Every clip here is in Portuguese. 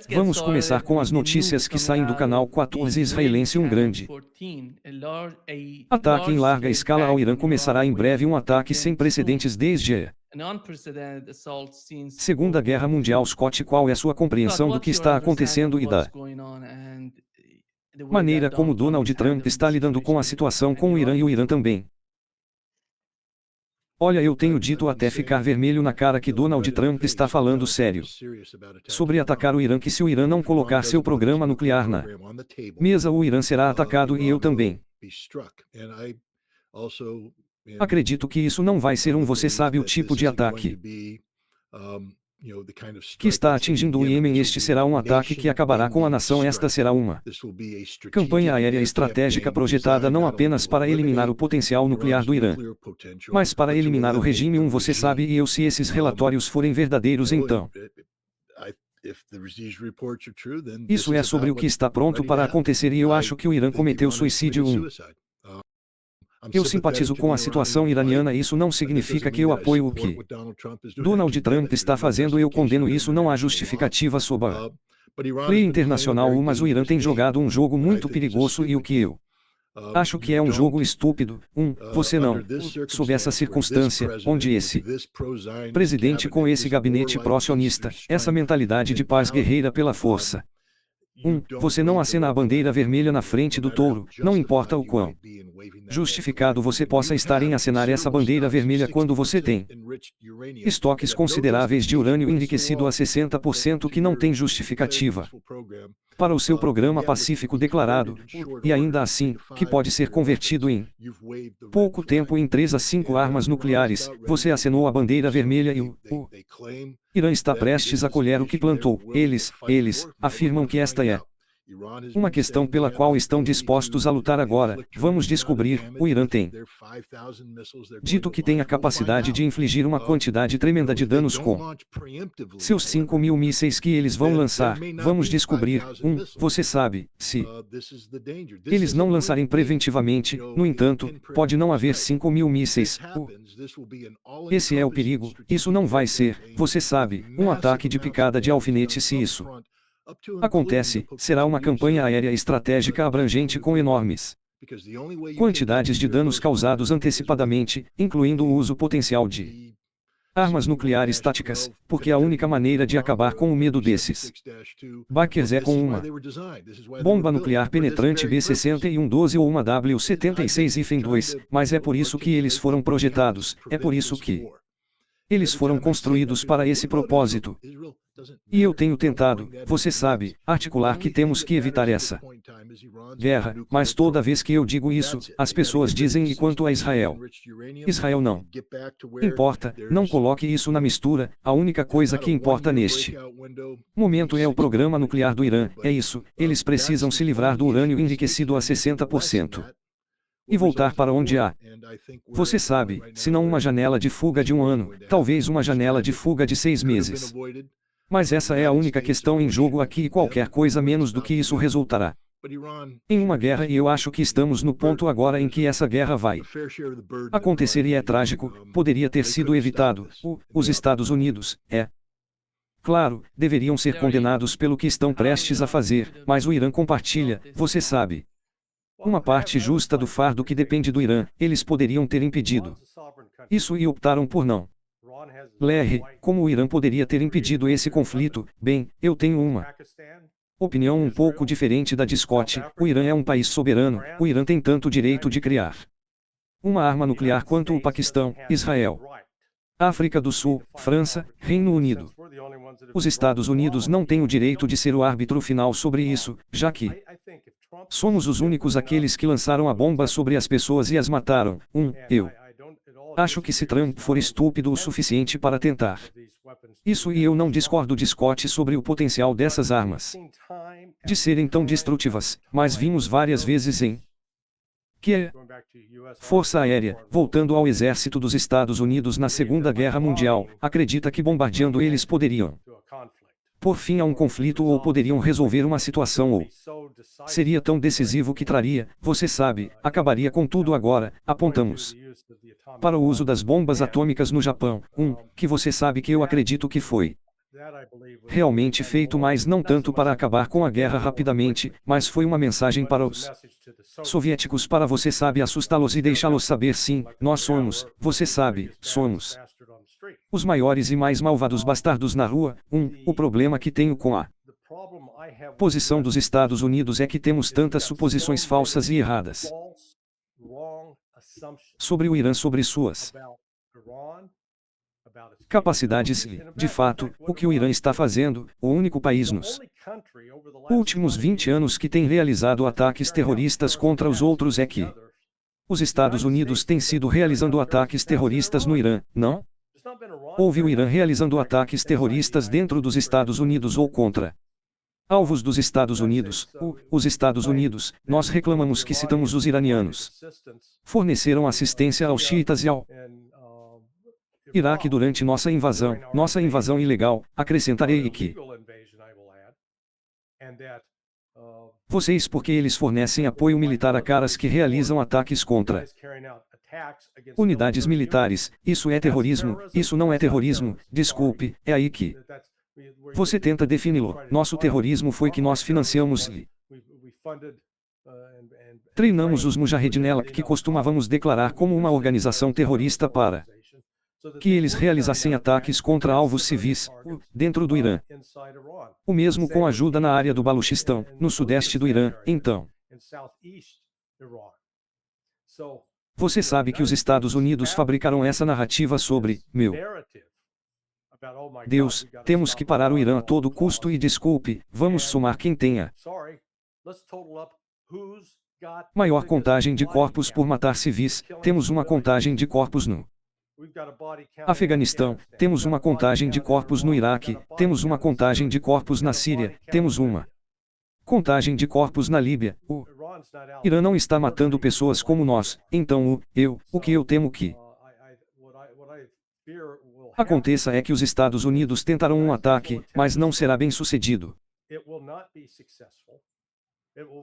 Vamos começar com as notícias que saem do canal 14 israelense. Um grande ataque em larga escala ao Irã começará em breve. Um ataque sem precedentes desde a Segunda Guerra Mundial. Scott, qual é sua compreensão do que está acontecendo e da maneira como Donald Trump está lidando com a situação com o Irã e o Irã também? Olha, eu tenho dito até ficar vermelho na cara que Donald Trump está falando sério sobre atacar o Irã, que se o Irã não colocar seu programa nuclear na mesa, o Irã será atacado, e eu também acredito que isso não vai ser você sabe o tipo de ataque que está atingindo o Iêmen. Este será um ataque que acabará com a nação. Esta será uma campanha aérea estratégica projetada não apenas para eliminar o potencial nuclear do Irã, mas para eliminar o regime. Você sabe, e eu, se esses relatórios forem verdadeiros, então isso é sobre o que está pronto para acontecer, e eu acho que o Irã cometeu suicídio. Eu simpatizo com a situação iraniana. Isso não significa que eu apoio o que Donald Trump está fazendo. Eu condeno isso. Não há justificativa sob a lei internacional, mas o Irã tem jogado um jogo muito perigoso, e o que eu acho que é um jogo estúpido. Você não, sob essa circunstância, onde esse presidente com esse gabinete pró-sionista, essa mentalidade de paz guerreira pela força, você não acena a bandeira vermelha na frente do touro, não importa o quão justificado você possa estar em acenar essa bandeira vermelha quando você tem estoques consideráveis de urânio enriquecido a 60% que não tem justificativa para o seu programa pacífico declarado, e ainda assim, que pode ser convertido em pouco tempo em 3 a 5 armas nucleares. Você acenou a bandeira vermelha e o Irã está prestes a colher o que plantou. Eles afirmam que esta é uma questão pela qual estão dispostos a lutar agora. Vamos descobrir. O Irã tem dito que tem a capacidade de infligir uma quantidade tremenda de danos com seus 5.000 mísseis que eles vão lançar. Vamos descobrir. Você sabe, se eles não lançarem preventivamente, no entanto, pode não haver 5.000 mísseis. Esse é o perigo. Isso não vai ser, você sabe, um ataque de picada de alfinete. Se isso acontece, será uma campanha aérea estratégica abrangente com enormes quantidades de danos causados antecipadamente, incluindo o uso potencial de armas nucleares táticas, porque a única maneira de acabar com o medo desses backers é com uma bomba nuclear penetrante B-6112 ou uma W-76-2, mas é por isso que eles foram projetados, é por isso que eles foram construídos para esse propósito. E eu tenho tentado, você sabe, articular que temos que evitar essa guerra, mas toda vez que eu digo isso, as pessoas dizem: e quanto a Israel? Israel não importa, não coloque isso na mistura. A única coisa que importa neste momento é o programa nuclear do Irã. É isso, eles precisam se livrar do urânio enriquecido a 60%. E voltar para onde há, você sabe, se não uma janela de fuga de 1 ano, talvez uma janela de fuga de 6 meses. Mas essa é a única questão em jogo aqui, e qualquer coisa menos do que isso resultará em uma guerra, e eu acho que estamos no ponto agora em que essa guerra vai acontecer, e é trágico. Poderia ter sido evitado. Os Estados Unidos, claro, deveriam ser condenados pelo que estão prestes a fazer, mas o Irã compartilha, você sabe, uma parte justa do fardo que depende do Irã. Eles poderiam ter impedido isso e optaram por não. Larry, como o Irã poderia ter impedido esse conflito? Bem, eu tenho uma opinião um pouco diferente da de Scott. O Irã é um país soberano. O Irã tem tanto direito de criar uma arma nuclear quanto o Paquistão, Israel, África do Sul, França, Reino Unido. Os Estados Unidos não têm o direito de ser o árbitro final sobre isso, já que somos os únicos aqueles que lançaram a bomba sobre as pessoas e as mataram. Eu acho que se Trump for estúpido o suficiente para tentar isso, e eu não discordo de Scott sobre o potencial dessas armas de serem tão destrutivas, mas vimos várias vezes em que a Força Aérea, voltando ao exército dos Estados Unidos na Segunda Guerra Mundial, acredita que bombardeando eles poderiam pôr fim a um conflito, ou poderiam resolver uma situação, ou seria tão decisivo que traria, você sabe, acabaria com tudo. Agora, apontamos para o uso das bombas atômicas no Japão, que você sabe que eu acredito que foi realmente feito, mas não tanto para acabar com a guerra rapidamente, mas foi uma mensagem para os soviéticos, para, você sabe, assustá-los e deixá-los saber: sim, nós somos, você sabe, somos os maiores e mais malvados bastardos na rua. O problema que tenho com a posição dos Estados Unidos é que temos tantas suposições falsas e erradas sobre o Irã, sobre suas capacidades e, de fato, o que o Irã está fazendo. O único país nos últimos 20 anos que tem realizado ataques terroristas contra os outros é que os Estados Unidos têm sido realizando ataques terroristas no Irã, não? Houve o Irã realizando ataques terroristas dentro dos Estados Unidos ou contra alvos dos Estados Unidos. Os Estados Unidos, nós reclamamos que citamos os iranianos, forneceram assistência aos xiitas e ao Iraque durante nossa invasão ilegal. Acrescentarei que vocês, porque eles fornecem apoio militar a caras que realizam ataques contra unidades militares. Isso é terrorismo? Isso não é terrorismo, desculpe, é aí que você tenta defini-lo. Nosso terrorismo foi que nós financiamos e treinamos os Mujahedin, que costumávamos declarar como uma organização terrorista, para que eles realizassem ataques contra alvos civis dentro do Irã. O mesmo com ajuda na área do Baluchistão, no sudeste do Irã. Então, você sabe que os Estados Unidos fabricaram essa narrativa sobre: meu Deus, temos que parar o Irã a todo custo e, desculpe, vamos somar quem tenha maior contagem de corpos por matar civis. Temos uma contagem de corpos no Afeganistão, temos uma contagem de corpos no Iraque, temos uma contagem de corpos na Síria, temos uma contagem de corpos na Líbia. O Irã não está matando pessoas como nós. Então o que eu temo que aconteça é que os Estados Unidos tentarão um ataque, mas não será bem sucedido.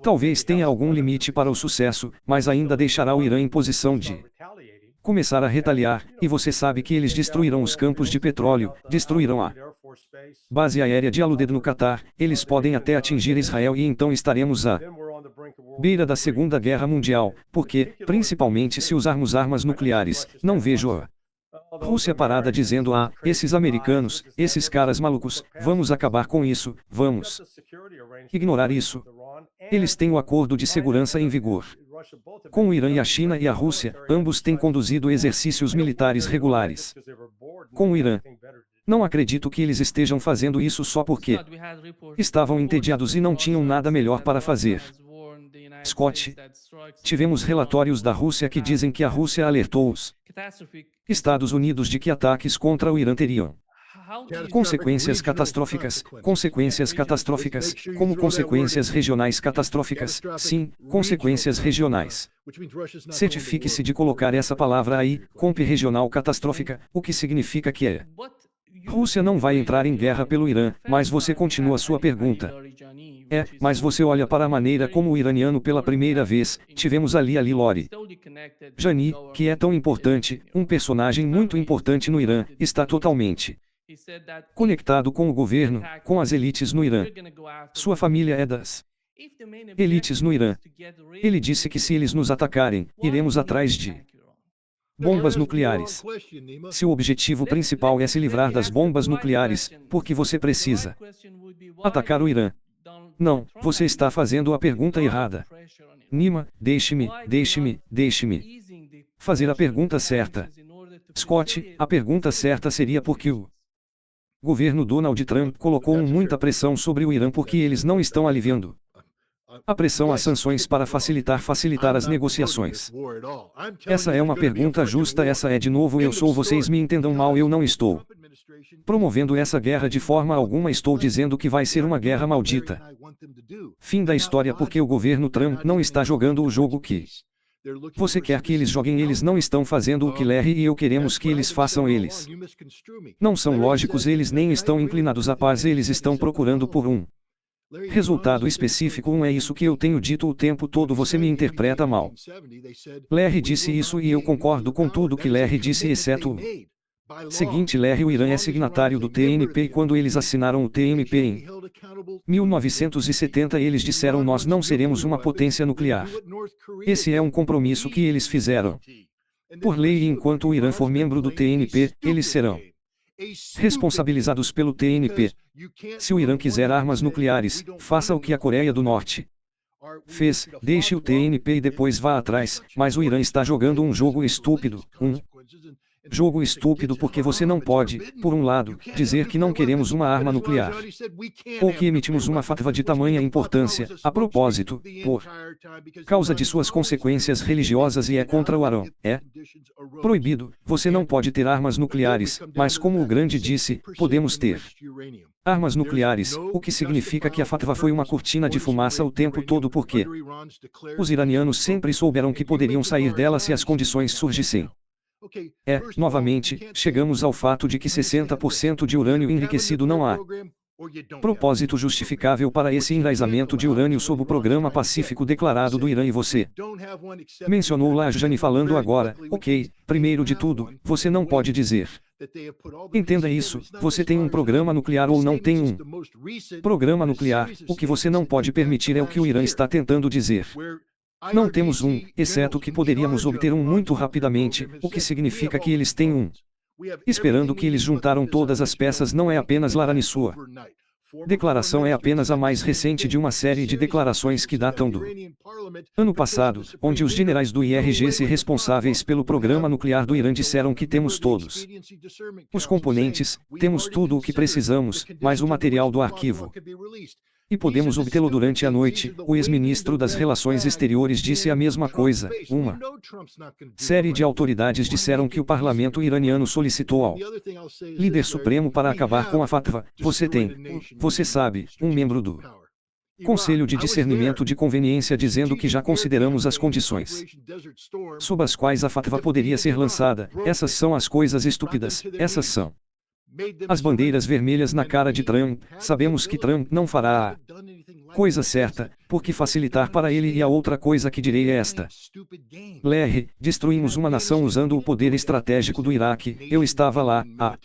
Talvez tenha algum limite para o sucesso, mas ainda deixará o Irã em posição de começar a retaliar, e você sabe que eles destruirão os campos de petróleo, destruirão a base aérea de Al-Udeid no Catar, eles podem até atingir Israel, e então estaremos à beira da Segunda Guerra Mundial, porque, principalmente se usarmos armas nucleares, não vejo a Rússia parada dizendo: esses americanos, esses caras malucos, vamos acabar com isso, vamos ignorar isso. Eles têm o acordo de segurança em vigor com o Irã, e a China e a Rússia, ambos têm conduzido exercícios militares regulares com o Irã. Não acredito que eles estejam fazendo isso só porque estavam entediados e não tinham nada melhor para fazer. Scott, tivemos relatórios da Rússia que dizem que a Rússia alertou os Estados Unidos de que ataques contra o Irã teriam consequências catastróficas, como consequências regionais catastróficas. Sim, consequências regionais. Certifique-se de colocar essa palavra aí, comp regional catastrófica, o que significa que a Rússia não vai entrar em guerra pelo Irã, mas você continua sua pergunta. Mas você olha para a maneira como o iraniano pela primeira vez, tivemos Ali Lori Jani, que é tão importante, um personagem muito importante no Irã, está totalmente conectado com o governo, com as elites no Irã. Sua família é das elites no Irã. Ele disse que se eles nos atacarem, iremos atrás de bombas nucleares. Seu objetivo principal é se livrar das bombas nucleares, porque você precisa atacar o Irã. Não, você está fazendo a pergunta errada. Nima, deixe-me fazer a pergunta certa. Scott, a pergunta certa seria porque o governo Donald Trump colocou muita pressão sobre o Irã porque eles não estão aliviando a pressão às sanções para facilitar as negociações. Essa é uma pergunta justa, essa é de novo, vocês me entendam mal, eu não estou promovendo essa guerra de forma alguma, estou dizendo que vai ser uma guerra maldita. Fim da história, porque o governo Trump não está jogando o jogo que você quer que eles joguem, eles não estão fazendo o que Larry e eu queremos que eles façam, eles não são lógicos, eles nem estão inclinados à paz, eles estão procurando por um resultado específico, é isso que eu tenho dito o tempo todo, você me interpreta mal. Larry disse isso e eu concordo com tudo que Larry disse, exceto Seguinte lei, o Irã é signatário do TNP e quando eles assinaram o TNP em 1970 eles disseram nós não seremos uma potência nuclear. Esse é um compromisso que eles fizeram. Por lei e enquanto o Irã for membro do TNP, eles serão responsabilizados pelo TNP. Se o Irã quiser armas nucleares, faça o que a Coreia do Norte fez, deixe o TNP e depois vá atrás, mas o Irã está jogando um jogo estúpido, jogo estúpido porque você não pode, por um lado, dizer que não queremos uma arma nuclear, ou que emitimos uma fatwa de tamanha importância, a propósito, por causa de suas consequências religiosas e é contra o Arão. É proibido, você não pode ter armas nucleares, mas como o grande disse, podemos ter armas nucleares, o que significa que a fatwa foi uma cortina de fumaça o tempo todo porque os iranianos sempre souberam que poderiam sair dela se as condições surgissem. Novamente, chegamos ao fato de que 60% de urânio enriquecido não há propósito justificável para esse enraizamento de urânio sob o programa pacífico declarado do Irã e você mencionou Lajani falando agora, ok, primeiro de tudo, você não pode dizer. Entenda isso, você tem um programa nuclear ou não tem um programa nuclear, o que você não pode permitir é o que o Irã está tentando dizer. Não temos um, exceto que poderíamos obter um muito rapidamente, o que significa que eles têm um. Esperando que eles juntaram todas as peças não é apenas Laranissua. Declaração é apenas a mais recente de uma série de declarações que datam do ano passado, onde os generais do IRGC responsáveis pelo programa nuclear do Irã disseram que temos todos os componentes, temos tudo o que precisamos, mais o material do arquivo. E podemos obtê-lo durante a noite. O ex-ministro das Relações Exteriores disse a mesma coisa. Uma série de autoridades disseram que o parlamento iraniano solicitou ao líder supremo para acabar com a fatwa. Você sabe, um membro do Conselho de Discernimento de Conveniência dizendo que já consideramos as condições sob as quais a fatwa poderia ser lançada. Essas são as coisas estúpidas, essas são as bandeiras vermelhas na cara de Trump. Sabemos que Trump não fará a coisa certa, porque facilitar para ele e a outra coisa que direi é esta. Lerre, destruímos uma nação usando o poder estratégico do Iraque, eu estava lá, a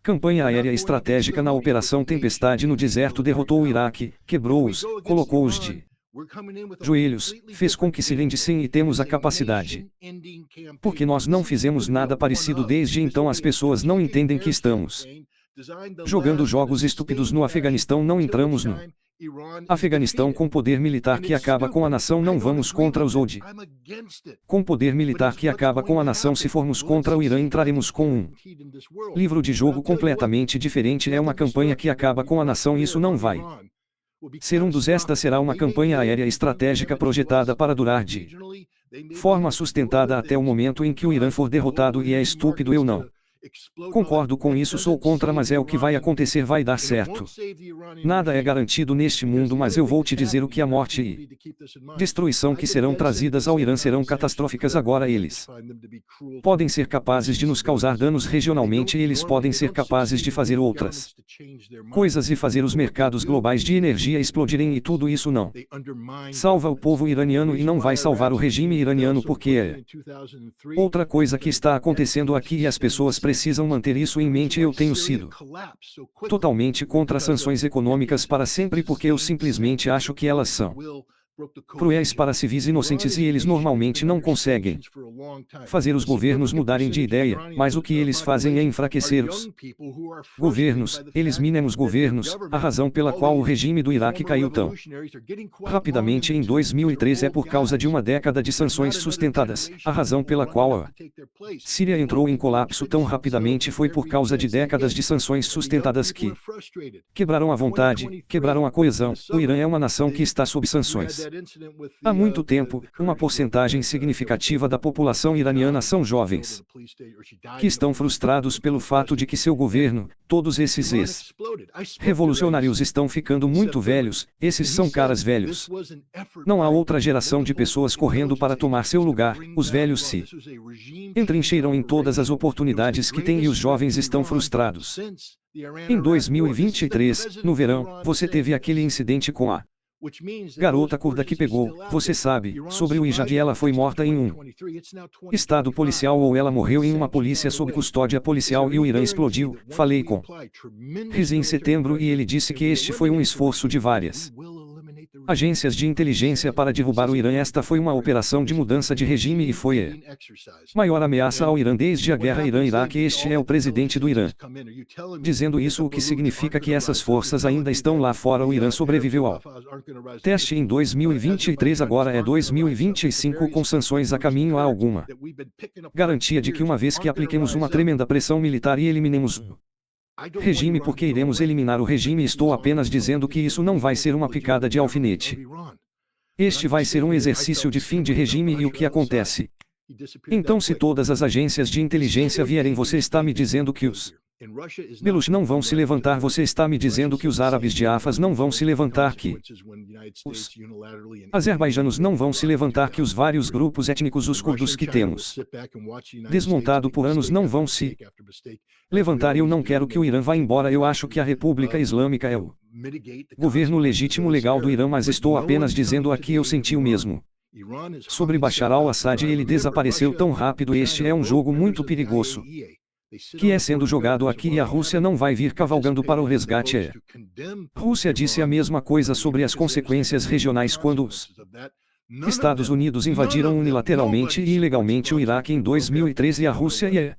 campanha aérea estratégica na Operação Tempestade no deserto derrotou o Iraque, quebrou-os, colocou-os de joelhos, fez com que se rendissem e temos a capacidade. Porque nós não fizemos nada parecido desde então as pessoas não entendem que estamos jogando jogos estúpidos no Afeganistão. Não entramos no Afeganistão com poder militar que acaba com a nação. Não vamos contra os OD. Com poder militar que acaba com a nação. Se formos contra o Irã entraremos com um livro de jogo completamente diferente. É uma campanha que acaba com a nação. Isso não vai ser um dos. Esta será uma campanha aérea estratégica projetada para durar de forma sustentada até o momento em que o Irã for derrotado e é estúpido. Eu não concordo com isso, sou contra, mas é o que vai acontecer, vai dar certo. Nada é garantido neste mundo, mas eu vou te dizer o que a morte e destruição que serão trazidas ao Irã serão catastróficas. Agora eles podem ser capazes de nos causar danos regionalmente e eles podem ser capazes de fazer outras coisas e fazer os mercados globais de energia explodirem e tudo isso não salva o povo iraniano e não vai salvar o regime iraniano, porque é outra coisa que está acontecendo aqui e as pessoas precisam manter isso em mente. Eu tenho sido totalmente contra sanções econômicas para sempre porque eu simplesmente acho que elas são cruéis para civis inocentes e eles normalmente não conseguem fazer os governos mudarem de ideia, mas o que eles fazem é enfraquecer os governos. Eles minam os governos, a razão pela qual o regime do Iraque caiu tão rapidamente em 2003 é por causa de uma década de sanções sustentadas. A razão pela qual a Síria entrou em colapso tão rapidamente foi por causa de décadas de sanções sustentadas que quebraram a vontade, quebraram a coesão. O Irã é uma nação que está sob sanções há muito tempo. Uma porcentagem significativa da população iraniana são jovens que estão frustrados pelo fato de que seu governo, todos esses ex-revolucionários estão ficando muito velhos. Esses são caras velhos. Não há outra geração de pessoas correndo para tomar seu lugar. Os velhos se entrincheiram em todas as oportunidades que têm e os jovens estão frustrados. Em 2023, no verão, você teve aquele incidente com a Garota curda que pegou, você sabe, sobre o Ijad e ela foi morta em um estado policial ou ela morreu em uma polícia sob custódia policial e o Irã explodiu. Falei com Rizi em setembro e ele disse que este foi um esforço de várias agências de inteligência para derrubar o Irã. Esta foi uma operação de mudança de regime e foi a maior ameaça ao Irã desde a guerra Irã-Iraque. Este é o presidente do Irã dizendo isso, o que significa que essas forças ainda estão lá fora. O Irã sobreviveu ao teste em 2023, agora é 2025 com sanções a caminho. Há alguma garantia de que uma vez que apliquemos uma tremenda pressão militar e eliminemos o regime, porque iremos eliminar o regime? Estou apenas dizendo que isso não vai ser uma picada de alfinete. Este vai ser um exercício de fim de regime. E o que acontece? Então, se todas as agências de inteligência vierem, você está me dizendo que os Belush não vão se levantar? Você está me dizendo que os árabes de Afas não vão se levantar, que os azerbaijanos não vão se levantar, que os vários grupos étnicos, os curdos que temos desmontado por anos, não vão se levantar? Eu não quero que o Irã vá embora. Eu acho que a República Islâmica é o governo legítimo legal do Irã, mas estou apenas dizendo aqui, eu senti o mesmo sobre Bashar al-Assad e ele desapareceu tão rápido. Este é um jogo muito perigoso que é sendo jogado aqui e a Rússia não vai vir cavalgando para o resgate. A Rússia disse a mesma coisa sobre as consequências regionais quando os Estados Unidos invadiram unilateralmente e ilegalmente o Iraque em 2013 e a Rússia e a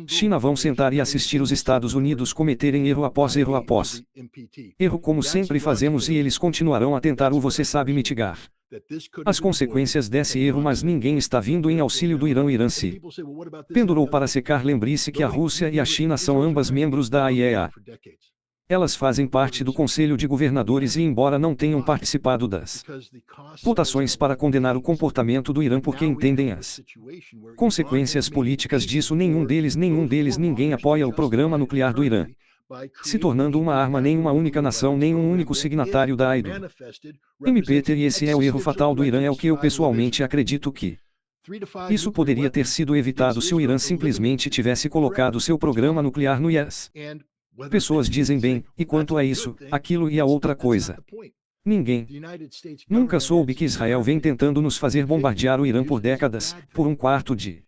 China vão sentar e assistir os Estados Unidos cometerem erro após erro após erro, como sempre fazemos, e eles continuarão a tentar você sabe mitigar as consequências desse erro, mas ninguém está vindo em auxílio do Irã. O Irã se pendurou para secar. Lembre-se que a Rússia e a China são ambas membros da AIEA. Elas fazem parte do Conselho de Governadores e, embora não tenham participado das votações para condenar o comportamento do Irã porque entendem as consequências políticas disso, ninguém apoia o programa nuclear do Irã, se tornando uma arma, nem uma única nação, nem um único signatário da AIDO. MPT, e esse é o erro fatal do Irã. É o que eu pessoalmente acredito que isso poderia ter sido evitado se o Irã simplesmente tivesse colocado seu programa nuclear no IES. Pessoas dizem bem, e quanto a isso, aquilo e a outra coisa? Ninguém nunca soube que Israel vem tentando nos fazer bombardear o Irã por décadas, por um quarto de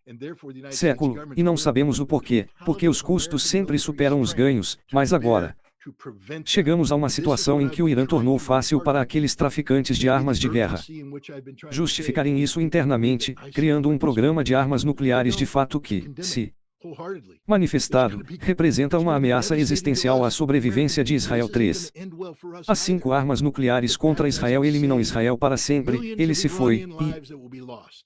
século, e não sabemos o porquê, porque os custos sempre superam os ganhos, mas agora chegamos a uma situação em que o Irã tornou fácil para aqueles traficantes de armas de guerra justificarem isso internamente, criando um programa de armas nucleares de fato que, se manifestado, representa uma ameaça existencial à sobrevivência de Israel. 3. As 5 armas nucleares contra Israel eliminam Israel para sempre. Ele se foi, e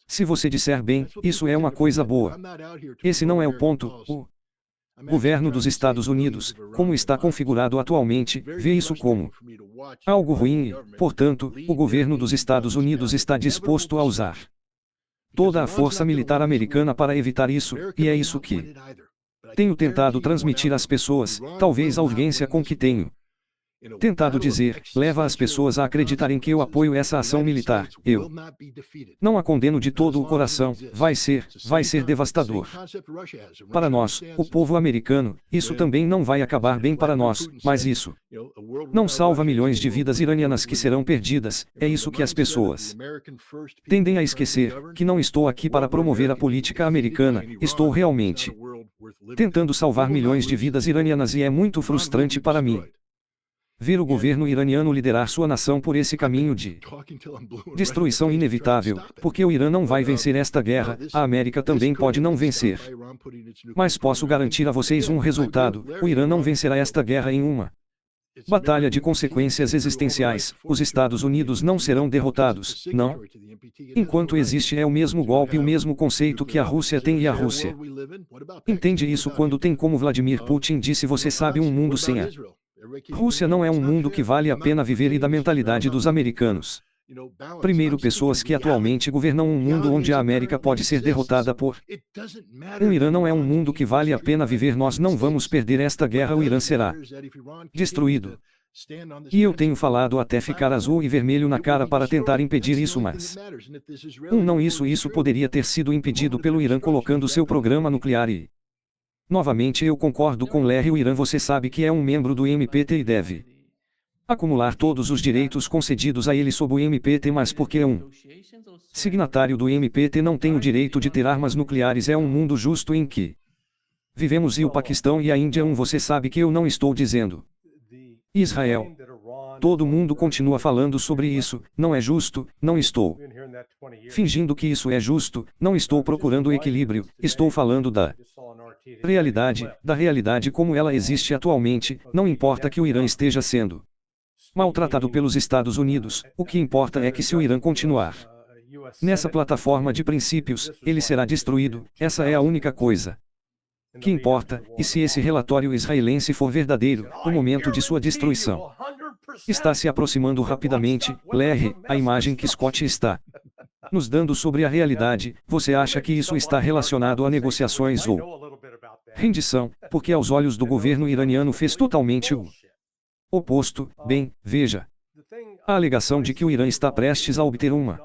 se você disser bem, isso é uma coisa boa. Esse não é o ponto. O governo dos Estados Unidos, como está configurado atualmente, vê isso como algo ruim e, portanto, o governo dos Estados Unidos está disposto a usar toda a força militar americana para evitar isso, e é isso que tenho tentado transmitir às pessoas. Talvez a urgência com que tenho tentado dizer, leva as pessoas a acreditarem que eu apoio essa ação militar. Eu não a condeno de todo o coração. Vai ser devastador para nós, o povo americano. Isso também não vai acabar bem para nós, mas isso não salva milhões de vidas iranianas que serão perdidas. É isso que as pessoas tendem a esquecer, que não estou aqui para promover a política americana, estou realmente tentando salvar milhões de vidas iranianas e é muito frustrante para mim ver o governo iraniano liderar sua nação por esse caminho de destruição inevitável, porque o Irã não vai vencer esta guerra, a América também pode não vencer. Mas posso garantir a vocês um resultado: o Irã não vencerá esta guerra em uma batalha de consequências existenciais. Os Estados Unidos não serão derrotados, não. Enquanto existe o mesmo golpe, o mesmo conceito que a Rússia tem, e a Rússia entende isso quando tem, como Vladimir Putin disse, você sabe, um mundo sem a Rússia não é um mundo que vale a pena viver, e da mentalidade dos americanos. Primeiro, pessoas que atualmente governam um mundo onde a América pode ser derrotada por um Irã não é um mundo que vale a pena viver. Nós não vamos perder esta guerra, o Irã será destruído. E eu tenho falado até ficar azul e vermelho na cara para tentar impedir isso, mas isso poderia ter sido impedido pelo Irã colocando seu programa nuclear e novamente eu concordo com Larry. O Irã, você sabe que é um membro do MPT e deve acumular todos os direitos concedidos a ele sob o MPT, mas porque um signatário do MPT não tem o direito de ter armas nucleares. É um mundo justo em que vivemos, e o Paquistão e a Índia. Você sabe que eu não estou dizendo Israel. Todo mundo continua falando sobre isso. Não é justo. Não estou fingindo que isso é justo. Não estou procurando equilíbrio. Estou falando da realidade como ela existe atualmente. Não importa que o Irã esteja sendo maltratado pelos Estados Unidos. O que importa é que, se o Irã continuar nessa plataforma de princípios, ele será destruído. Essa é a única coisa que importa. E se esse relatório israelense for verdadeiro, o momento de sua destruição está se aproximando rapidamente. Lerre a imagem que Scott está nos dando sobre a realidade. Você acha que isso está relacionado a negociações ou rendição? Porque aos olhos do governo iraniano fez totalmente o oposto. Bem, veja. A alegação de que o Irã está prestes a obter uma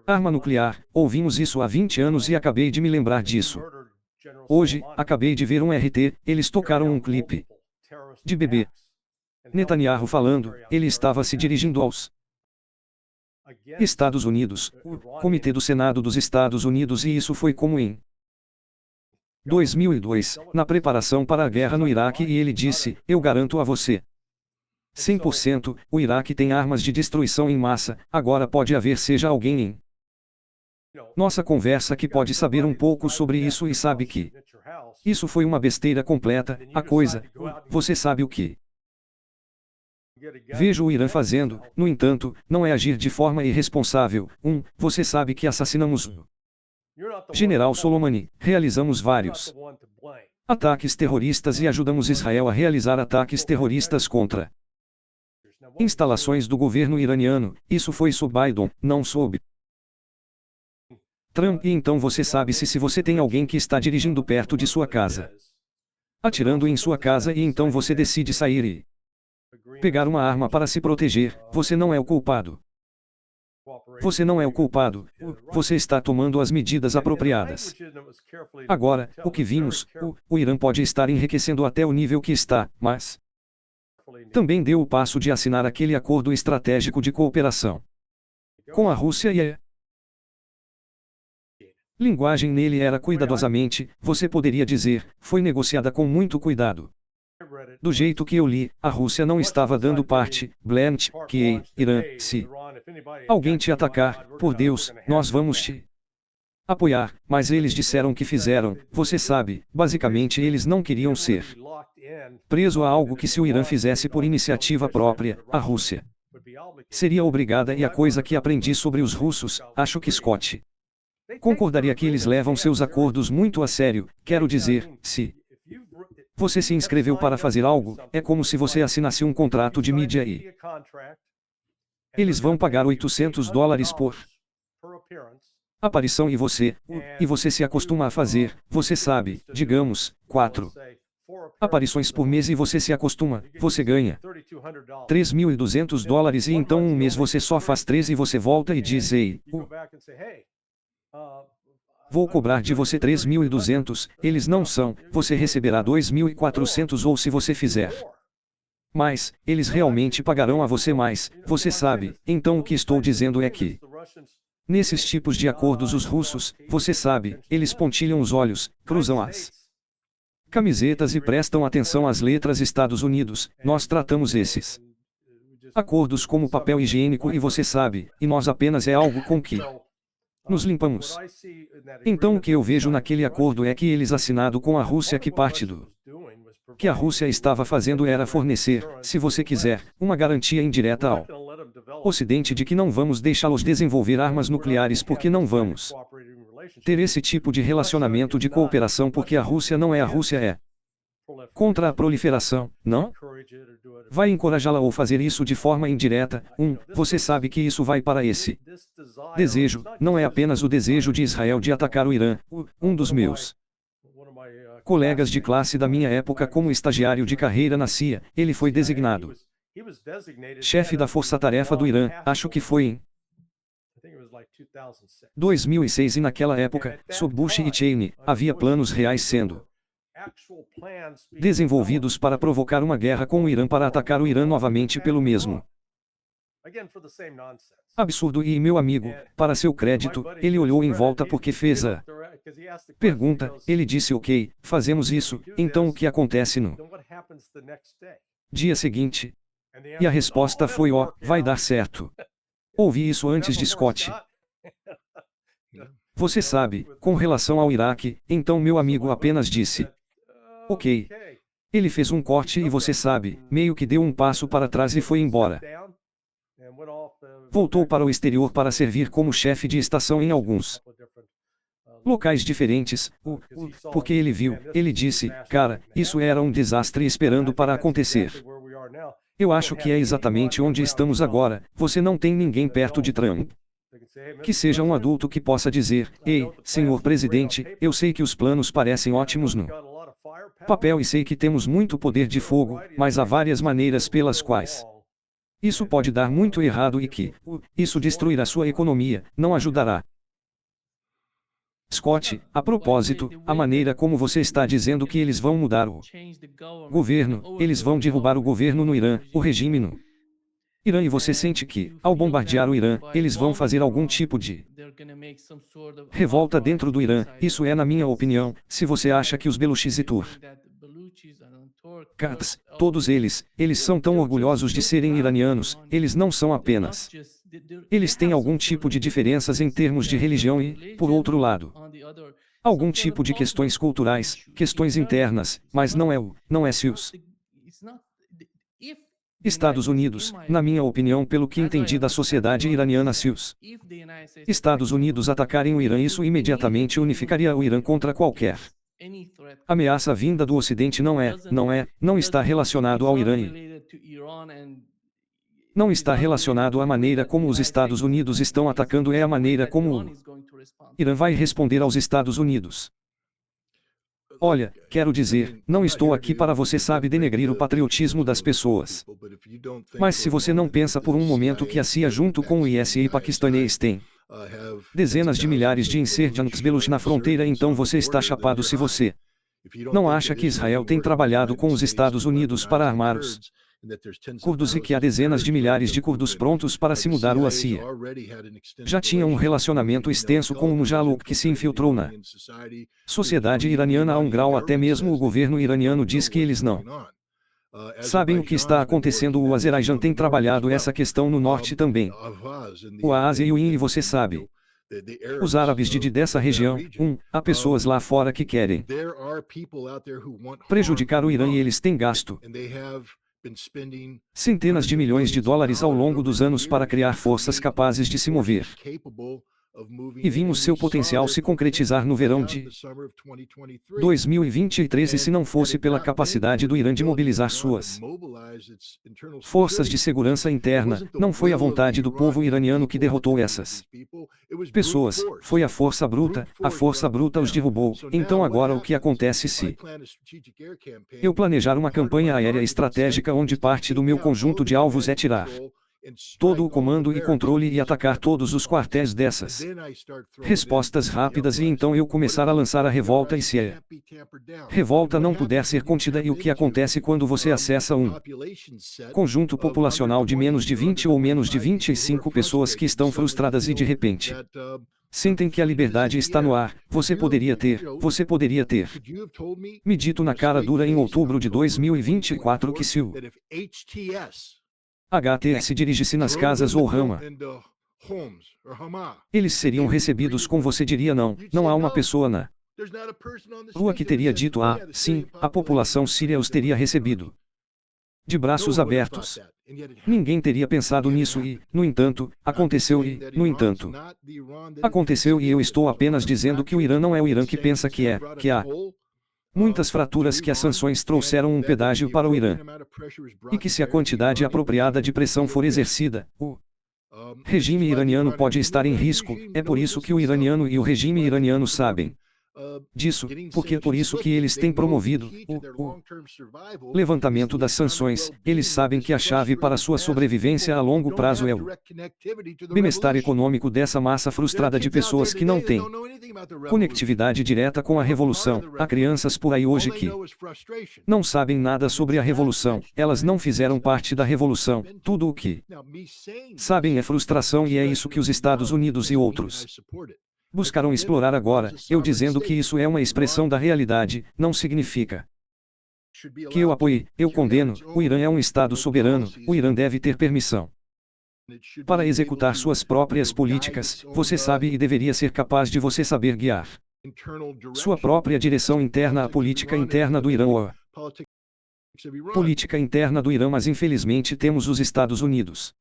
arma nuclear. Ouvimos isso há 20 anos e acabei de me lembrar disso. Hoje, acabei de ver um RT, eles tocaram um clipe de bebê Netanyahu falando. Ele estava se dirigindo aos Estados Unidos, o Comitê do Senado dos Estados Unidos, e isso foi como em 2002, na preparação para a guerra no Iraque, e ele disse: eu garanto a você 100%, o Iraque tem armas de destruição em massa. Agora pode haver seja alguém em nossa conversa que pode saber um pouco sobre isso e sabe que isso foi uma besteira completa. A coisa, você sabe o que vejo o Irã fazendo, no entanto, não é agir de forma irresponsável. Você sabe que assassinamos o General Soleimani, realizamos vários ataques terroristas e ajudamos Israel a realizar ataques terroristas contra instalações do governo iraniano. Isso foi sob Biden, não sob Trump. E então você sabe, se você tem alguém que está dirigindo perto de sua casa, atirando em sua casa, e então você decide sair e pegar uma arma para se proteger, você não é o culpado. Você não é o culpado. Você está tomando as medidas apropriadas. Agora, o que vimos, o Irã pode estar enriquecendo até o nível que está, mas também deu o passo de assinar aquele acordo estratégico de cooperação com a Rússia, e a linguagem nele era cuidadosamente, você poderia dizer, foi negociada com muito cuidado. Do jeito que eu li, a Rússia não estava dando parte. Blanche, que Irã, se alguém te atacar, por Deus, nós vamos te apoiar. Mas eles disseram que fizeram, você sabe, basicamente eles não queriam ser preso a algo que, se o Irã fizesse por iniciativa própria, a Rússia seria obrigada. E a coisa que aprendi sobre os russos, acho que Scott concordaria que eles levam seus acordos muito a sério. Quero dizer, se você se inscreveu para fazer algo, é como se você assinasse um contrato de mídia e eles vão pagar $800 por aparição, e você se acostuma a fazer, você sabe, digamos, 4 aparições por mês, e você se acostuma, você ganha $3.200, e então um mês você só faz 3 e você volta e diz: ei, vou cobrar de você 3.200, eles não são, você receberá 2.400, ou se você fizer mais, eles realmente pagarão a você mais, você sabe. Então o que estou dizendo é que nesses tipos de acordos os russos, você sabe, eles pontilham os olhos, cruzam as camisetas e prestam atenção às letras Estados Unidos. Nós tratamos esses acordos como papel higiênico, e você sabe, e nós apenas é algo com que nos limpamos. Então o que eu vejo naquele acordo é que eles assinado com a Rússia, que parte do que a Rússia estava fazendo era fornecer, se você quiser, uma garantia indireta ao Ocidente de que não vamos deixá-los desenvolver armas nucleares, porque não vamos ter esse tipo de relacionamento de cooperação, porque a Rússia não é, a Rússia é contra a proliferação, não? Vai encorajá-la ou fazer isso de forma indireta. Você sabe que isso vai para esse desejo, não é apenas o desejo de Israel de atacar o Irã. Um dos meus colegas de classe da minha época, como estagiário de carreira na CIA, ele foi designado chefe da força-tarefa do Irã, acho que foi em 2006, e naquela época, sob Bush e Cheney, havia planos reais sendo desenvolvidos para provocar uma guerra com o Irã para atacar o Irã novamente pelo mesmo absurdo e meu amigo, para seu crédito, ele olhou em volta porque fez a pergunta, ele disse ok, fazemos isso, então o que acontece no dia seguinte? E a resposta foi ó, vai dar certo. Ouvi isso antes de Scott. Você sabe, com relação ao Iraque, então meu amigo apenas disse ok. Ele fez um corte e você sabe, meio que deu um passo para trás e foi embora. Voltou para o exterior para servir como chefe de estação em alguns locais diferentes, porque ele viu, ele disse, cara, isso era um desastre esperando para acontecer. Eu acho que é exatamente onde estamos agora, você não tem ninguém perto de Trump. Que seja um adulto que possa dizer, ei, senhor presidente, eu sei que os planos parecem ótimos no papel e sei que temos muito poder de fogo, mas há várias maneiras pelas quais isso pode dar muito errado e que isso destruirá sua economia, não ajudará. Scott, a propósito, a maneira como você está dizendo que eles vão mudar o governo, eles vão derrubar o governo no Irã, o regime no Irã e você sente que, ao bombardear o Irã, eles vão fazer algum tipo de revolta dentro do Irã, isso é na minha opinião, se você acha que os Beluchis e Turks, todos eles são tão orgulhosos de serem iranianos, eles não são apenas. Eles têm algum tipo de diferenças em termos de religião e, por outro lado, algum tipo de questões culturais, questões internas, mas não é se os Estados Unidos, na minha opinião pelo que entendi da sociedade iraniana se os Estados Unidos atacarem o Irã isso imediatamente unificaria o Irã contra qualquer ameaça vinda do Ocidente não está relacionado ao Irã e não está relacionado à maneira como os Estados Unidos estão atacando é a maneira como o Irã vai responder aos Estados Unidos. Olha, quero dizer, não estou aqui para você sabe denegrir o patriotismo das pessoas. Mas se você não pensa por um momento que a CIA junto com o ISI paquistanês tem dezenas de milhares de insurgentes Beluch na fronteira então você está chapado se você não acha que Israel tem trabalhado com os Estados Unidos para armar os curdos e que há dezenas de milhares de curdos prontos para se mudar o CIA. Já tinha um relacionamento extenso com o Mujahid que se infiltrou na sociedade iraniana a um grau até mesmo o governo iraniano diz que eles não sabem o que está acontecendo o Azerbaijão tem trabalhado essa questão no norte também. O Ásia e o IN e você sabe. Os árabes dessa região, há pessoas lá fora que querem prejudicar o Irã e eles têm gasto centenas de milhões de dólares ao longo dos anos para criar forças capazes de se mover. E vimos seu potencial se concretizar no verão de 2023 e se não fosse pela capacidade do Irã de mobilizar suas forças de segurança interna, não foi a vontade do povo iraniano que derrotou essas pessoas, foi a força bruta os derrubou. Então agora o que acontece se eu planejar uma campanha aérea estratégica onde parte do meu conjunto de alvos é tirar todo o comando e controle e atacar todos os quartéis dessas respostas rápidas e então eu começar a lançar a revolta e se a revolta não puder ser contida e o que acontece quando você acessa um conjunto populacional de menos de 20 ou menos de 25 pessoas que estão frustradas e de repente sentem que a liberdade está no ar, você poderia ter me dito na cara dura em outubro de 2024 que se o HTS dirigisse nas casas ou Rama, eles seriam recebidos com você diria não há uma pessoa na rua que teria dito sim, a população síria os teria recebido de braços abertos. Ninguém teria pensado nisso e, no entanto, aconteceu e eu estou apenas dizendo que o Irã não é o Irã que pensa que há muitas fraturas que as sanções trouxeram um pedágio para o Irã. E que se a quantidade apropriada de pressão for exercida, o regime iraniano pode estar em risco, é por isso que o iraniano e o regime iraniano sabem disso, porque é por isso que eles têm promovido o levantamento das sanções. Eles sabem que a chave para sua sobrevivência a longo prazo é o bem-estar econômico dessa massa frustrada de pessoas que não têm conectividade direta com a revolução. Há crianças por aí hoje que não sabem nada sobre a revolução, elas não fizeram parte da revolução, tudo o que sabem é frustração e é isso que os Estados Unidos e outros buscaram explorar agora. Eu dizendo que isso é uma expressão da realidade, não significa que eu apoie, eu condeno. O Irã é um Estado soberano, o Irã deve ter permissão para executar suas próprias políticas. Você sabe e deveria ser capaz de você saber guiar sua própria direção interna. A política interna do Irã ou a política interna do Irã, mas infelizmente temos os Estados Unidos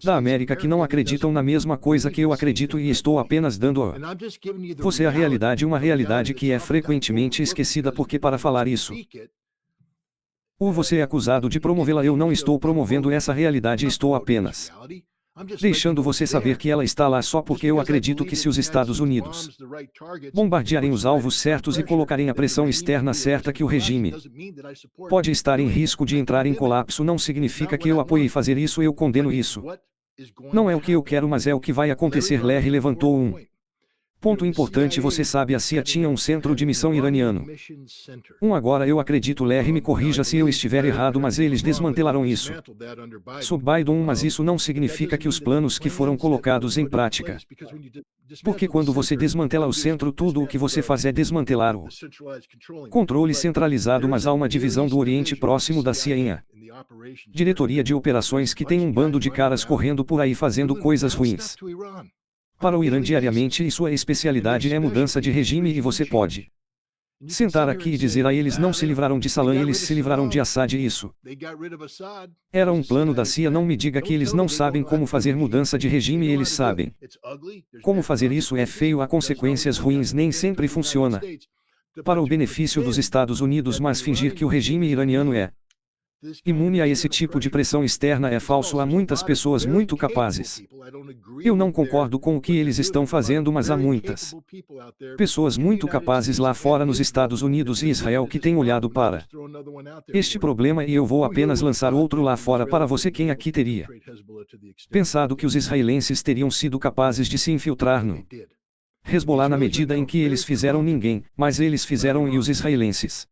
da América que não acreditam na mesma coisa que eu acredito e estou apenas dando a você a realidade, uma realidade que é frequentemente esquecida porque para falar isso você é acusado de promovê-la. Eu não estou promovendo essa realidade, estou apenas deixando você saber que ela está lá só porque eu acredito que se os Estados Unidos bombardearem os alvos certos e colocarem a pressão externa certa que o regime pode estar em risco de entrar em colapso, não significa que eu apoie fazer isso. Eu condeno isso. Não é o que eu quero, mas é o que vai acontecer. Larry levantou um ponto importante. Você sabe, a CIA tinha um centro de missão iraniano. Agora eu acredito, Larry me corrija se eu estiver errado, mas eles desmantelaram isso sob Biden. Mas isso não significa que os planos que foram colocados em prática. Porque quando você desmantela o centro, tudo o que você faz é desmantelar o controle centralizado. Mas há uma divisão do Oriente Próximo da CIA em a diretoria de operações que tem um bando de caras correndo por aí fazendo coisas ruins para o Irã diariamente, e sua especialidade é mudança de regime. E você pode sentar aqui e dizer a eles não se livraram de Saddam, eles se livraram de Assad. Isso era um plano da CIA. Não me diga que eles não sabem como fazer mudança de regime, eles sabem como fazer isso. É feio, há consequências ruins, nem sempre funciona para o benefício dos Estados Unidos, mas fingir que o regime iraniano é imune a esse tipo de pressão externa é falso. Há muitas pessoas muito capazes. Eu não concordo com o que eles estão fazendo, mas há muitas pessoas muito capazes lá fora nos Estados Unidos e Israel que têm olhado para este problema, e eu vou apenas lançar outro lá fora para você. Quem aqui teria pensado que os israelenses teriam sido capazes de se infiltrar no Hezbollah na medida em que eles fizeram? Ninguém, mas eles fizeram, e os israelenses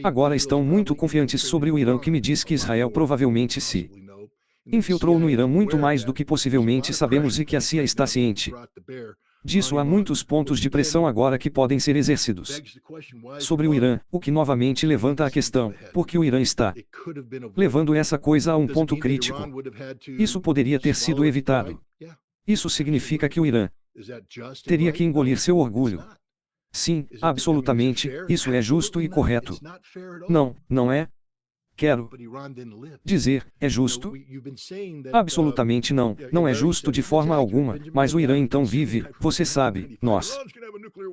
agora estão muito confiantes sobre o Irã, que me diz que Israel provavelmente se infiltrou no Irã muito mais do que possivelmente sabemos, e que a CIA está ciente disso. Há muitos pontos de pressão agora que podem ser exercidos sobre o Irã, o que novamente levanta a questão: por que o Irã está levando essa coisa a um ponto crítico? Isso poderia ter sido evitado. Isso significa que o Irã teria que engolir seu orgulho. Sim, absolutamente, isso é justo e correto. Não, não é? Quero dizer, é justo? Absolutamente não, não é justo de forma alguma, mas o Irã então vive, você sabe,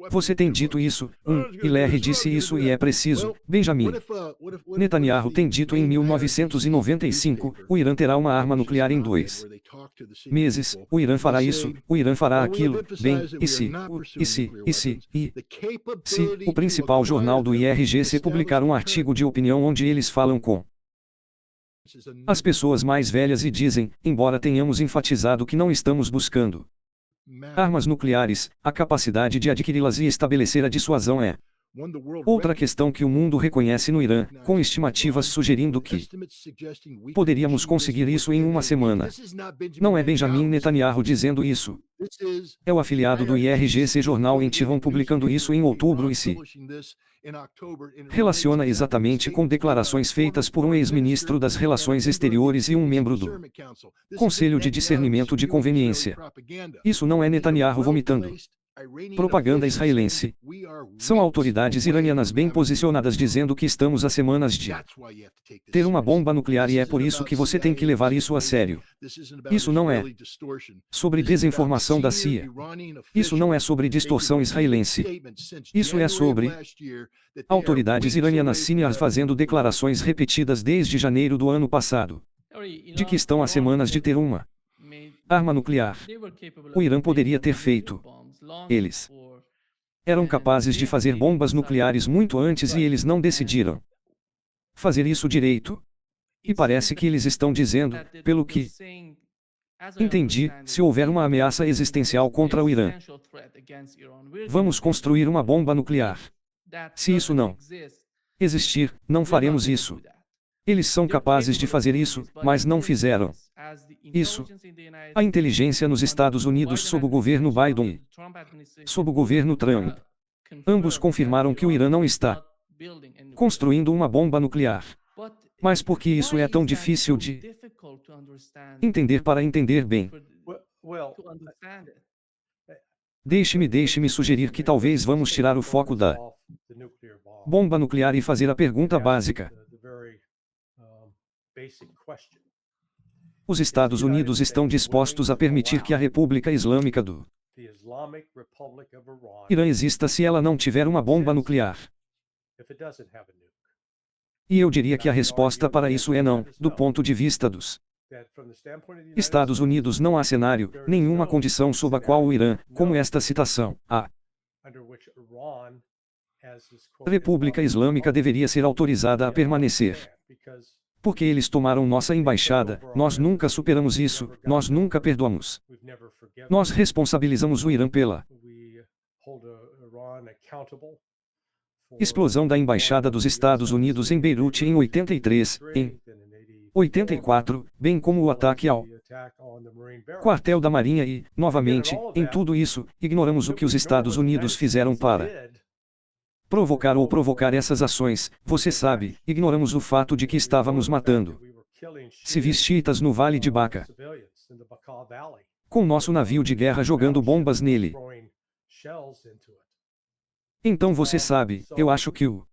Você tem dito isso, e Larry disse isso e é preciso. Benjamin Netanyahu tem dito em 1995, o Irã terá uma arma nuclear em 2 meses, o Irã fará isso, o Irã fará aquilo. Bem, se o principal jornal do IRGC publicar um artigo de opinião onde eles falam com as pessoas mais velhas e dizem, embora tenhamos enfatizado que não estamos buscando armas nucleares, a capacidade de adquiri-las e estabelecer a dissuasão é outra questão que o mundo reconhece no Irã, com estimativas sugerindo que poderíamos conseguir isso em uma semana. Não é Benjamin Netanyahu dizendo isso. É o afiliado do IRGC jornal em Tehran publicando isso em outubro e se relaciona exatamente com declarações feitas por um ex-ministro das Relações Exteriores e um membro do Conselho de Discernimento de Conveniência. Isso não é Netanyahu vomitando propaganda israelense. São autoridades iranianas bem posicionadas dizendo que estamos a semanas de ter uma bomba nuclear, e é por isso que você tem que levar isso a sério. Isso não é sobre desinformação da CIA. Isso não é sobre distorção israelense. Isso é sobre autoridades iranianas seniors fazendo declarações repetidas desde janeiro do ano passado de que estão a semanas de ter uma arma nuclear. O Irã poderia ter feito Eles eram capazes de fazer bombas nucleares muito antes e eles não decidiram fazer isso direito. E parece que eles estão dizendo, pelo que entendi, se houver uma ameaça existencial contra o Irã, vamos construir uma bomba nuclear. Se isso não existir, não faremos isso. Eles são capazes de fazer isso, mas não fizeram isso. A inteligência nos Estados Unidos sob o governo Biden e sob o governo Trump, ambos confirmaram que o Irã não está construindo uma bomba nuclear. Mas por que isso é tão difícil de entender para entender bem? Deixe-me sugerir que talvez vamos tirar o foco da bomba nuclear e fazer a pergunta básica. Os Estados Unidos estão dispostos a permitir que a República Islâmica do Irã exista se ela não tiver uma bomba nuclear? E eu diria que a resposta para isso é não, do ponto de vista dos Estados Unidos não há cenário, nenhuma condição sob a qual o Irã, como esta citação, a República Islâmica deveria ser autorizada a permanecer. Porque eles tomaram nossa embaixada, nós nunca superamos isso, nós nunca perdoamos. Nós responsabilizamos o Irã pela explosão da embaixada dos Estados Unidos em Beirute em 83, em 84, bem como o ataque ao quartel da Marinha e, novamente, em tudo isso, ignoramos o que os Estados Unidos fizeram para provocar essas ações. Você sabe, ignoramos o fato de que estávamos matando civis xiitas no Vale de Baca, com nosso navio de guerra jogando bombas nele. Então você sabe, eu acho que o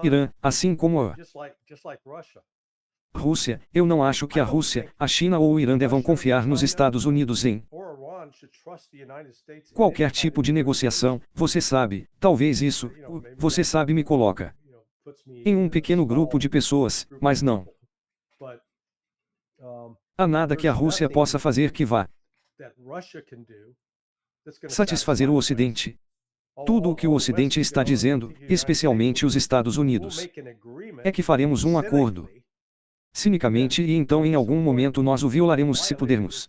Irã, assim como a Rússia, eu não acho que a Rússia, a China ou o Irã devam confiar nos Estados Unidos em qualquer tipo de negociação. Você sabe, talvez isso, você sabe, me coloca em um pequeno grupo de pessoas, mas não há nada que a Rússia possa fazer que vá satisfazer o Ocidente. Tudo o que o Ocidente está dizendo, especialmente os Estados Unidos, é que faremos um acordo cinicamente e então em algum momento nós o violaremos se pudermos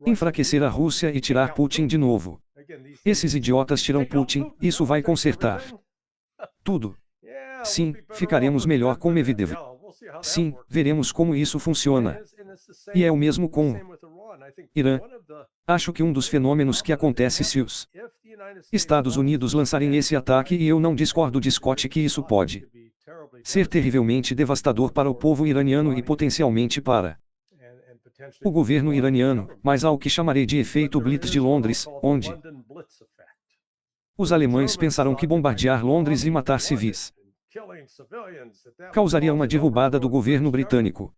enfraquecer a Rússia e tirar Putin de novo. Esses idiotas tiram Putin, isso vai consertar tudo. Sim, ficaremos melhor com Medvedev. Sim, veremos como isso funciona. E é o mesmo com o Irã. Acho que um dos fenômenos que acontece se os Estados Unidos lançarem esse ataque, e eu não discordo de Scott que isso pode ser terrivelmente devastador para o povo iraniano e potencialmente para o governo iraniano, mas há o que chamarei de efeito Blitz de Londres, onde os alemães pensaram que bombardear Londres e matar civis causaria uma derrubada do governo britânico.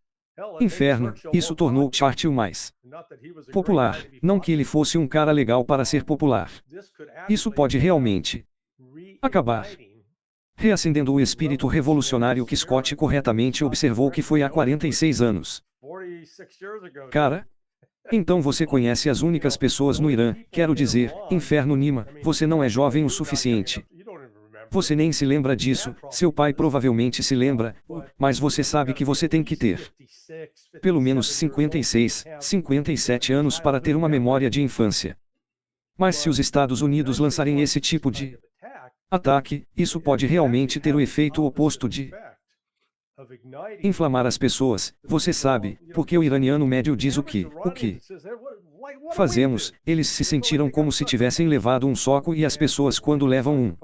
Inferno, isso tornou Churchill mais popular, não que ele fosse um cara legal para ser popular. Isso pode realmente acabar reacendendo o espírito revolucionário que Scott corretamente observou que foi há 46 anos. Cara? Então você conhece as únicas pessoas no Irã, quero dizer, Inferno Nima, você não é jovem o suficiente. Você nem se lembra disso, seu pai provavelmente se lembra, mas você sabe que você tem que ter pelo menos 56, 57 anos para ter uma memória de infância. Mas se os Estados Unidos lançarem esse tipo de ataque, isso pode realmente ter o efeito oposto de inflamar as pessoas. Você sabe, porque o iraniano médio diz o que fazemos, eles se sentiram como se tivessem levado um soco e as pessoas quando levam um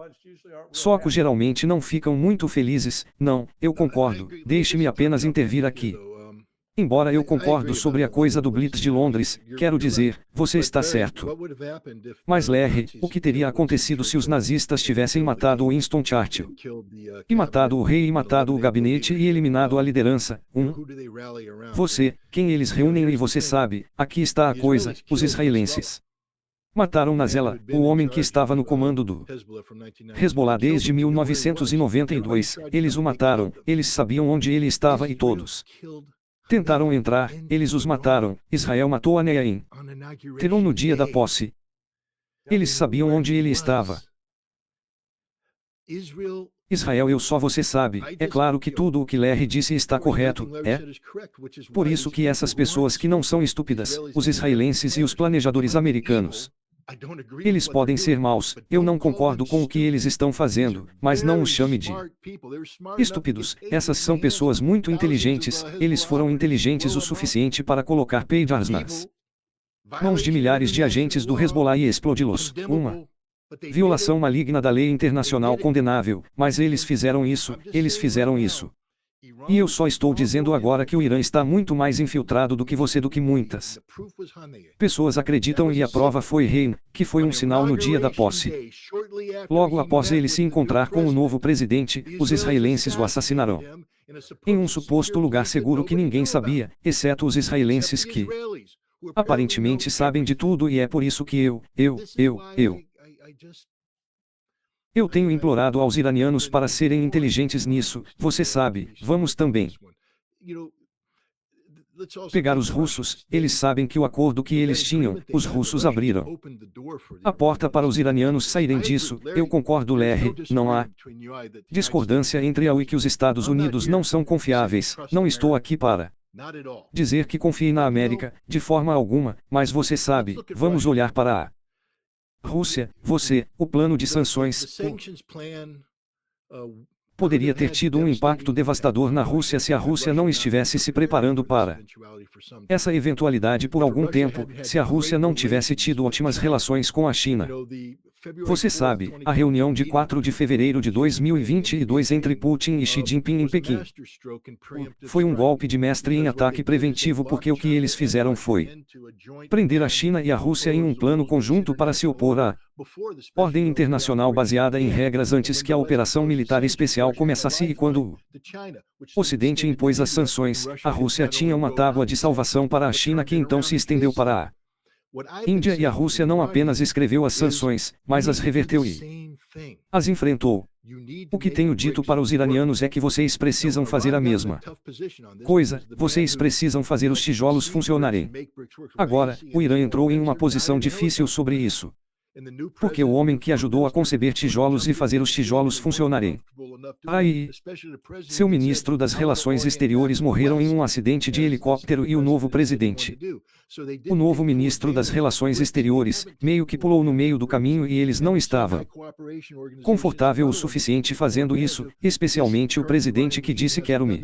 soco geralmente não ficam muito felizes. Não, eu concordo, deixe-me apenas intervir aqui. Embora eu concordo sobre a coisa do Blitz de Londres, quero dizer, você está certo. Mas Larry, o que teria acontecido se os nazistas tivessem matado Winston Churchill? E matado o rei e matado o gabinete e eliminado a liderança? Você, quem eles reúnem e você sabe, aqui está a coisa, os israelenses. Mataram Nasrallah, o homem que estava no comando do Hezbollah desde 1992, eles o mataram, eles sabiam onde ele estava e todos Tentaram entrar, eles os mataram. Israel matou Aneaim. Terão no dia da posse. Eles sabiam onde ele estava. Israel, você sabe, é claro que tudo o que Larry disse está correto, é? Por isso que essas pessoas que não são estúpidas, os israelenses e os planejadores americanos, eles podem ser maus, eu não concordo com o que eles estão fazendo, mas não os chame de estúpidos. Essas são pessoas muito inteligentes, eles foram inteligentes o suficiente para colocar payjars nas mãos de milhares de agentes do Hezbollah e explodi-los. Uma violação maligna da lei internacional condenável, mas eles fizeram isso. E eu só estou dizendo agora que o Irã está muito mais infiltrado do que muitas pessoas acreditam, e a prova foi Rein, que foi um sinal no dia da posse. Logo após ele se encontrar com o novo presidente, os israelenses o assassinarão em um suposto lugar seguro que ninguém sabia, exceto os israelenses que aparentemente sabem de tudo, e é por isso que eu tenho implorado aos iranianos para serem inteligentes nisso. Você sabe, vamos também pegar os russos. Eles sabem que o acordo que eles tinham, os russos abriram a porta para os iranianos saírem disso. Eu concordo, Larry, não há discordância entre a UE e que os Estados Unidos não são confiáveis. Não estou aqui para dizer que confie na América, de forma alguma, mas você sabe, vamos olhar para a Rússia. O plano de sanções poderia ter tido um impacto devastador na Rússia se a Rússia não estivesse se preparando para essa eventualidade por algum tempo, se a Rússia não tivesse tido ótimas relações com a China. Você sabe, a reunião de 4 de fevereiro de 2022 entre Putin e Xi Jinping em Pequim foi um golpe de mestre em ataque preventivo, porque o que eles fizeram foi prender a China e a Rússia em um plano conjunto para se opor à ordem internacional baseada em regras antes que a operação militar especial começasse, e quando o Ocidente impôs as sanções, a Rússia tinha uma tábua de salvação para a China que então se estendeu para a Índia, e a Rússia não apenas escreveu as sanções, mas as reverteu e as enfrentou. O que tenho dito para os iranianos é que vocês precisam fazer a mesma coisa, vocês precisam fazer os tijolos funcionarem. Agora, o Irã entrou em uma posição difícil sobre isso, porque o homem que ajudou a conceber tijolos e fazer os tijolos funcionarem, seu ministro das Relações Exteriores morreram em um acidente de helicóptero, e o novo presidente, o novo ministro das Relações Exteriores, meio que pulou no meio do caminho, e eles não estavam confortável o suficiente fazendo isso, especialmente o presidente que disse quero me